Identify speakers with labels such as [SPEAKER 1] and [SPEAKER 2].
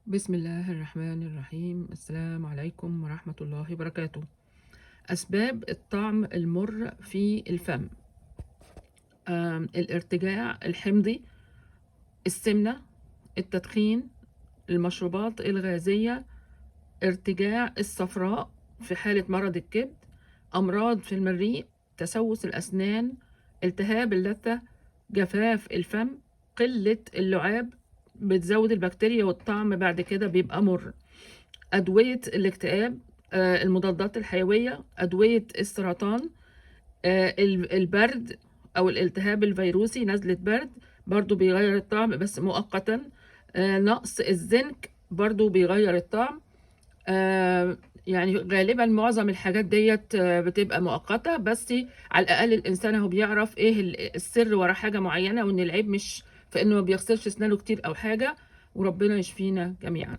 [SPEAKER 1] بسم الله الرحمن الرحيم. السلام عليكم ورحمة الله وبركاته. أسباب الطعم المر في الفم: الارتجاع الحمضي، السمنة، التدخين، المشروبات الغازية، ارتجاع الصفراء في حالة مرض الكبد، أمراض في المريء، تسوس الأسنان، التهاب اللثة، جفاف الفم، قلة اللعاب بتزود البكتيريا والطعم بعد كده بيبقى مر، أدوية الاكتئاب، المضادات الحيوية، أدوية السرطان، البرد أو الالتهاب الفيروسي، نزلة برد برضو بيغير الطعم بس مؤقتا، نقص الزنك برضو بيغير الطعم. يعني غالبا معظم الحاجات ديت بتبقى مؤقتة، بس على الأقل الإنسان هو بيعرف إيه السر ورا حاجة معينة، وإن العيب مش في إنه ما بيغسلش أسنانه كتير أو حاجة. وربنا يشفينا جميعا.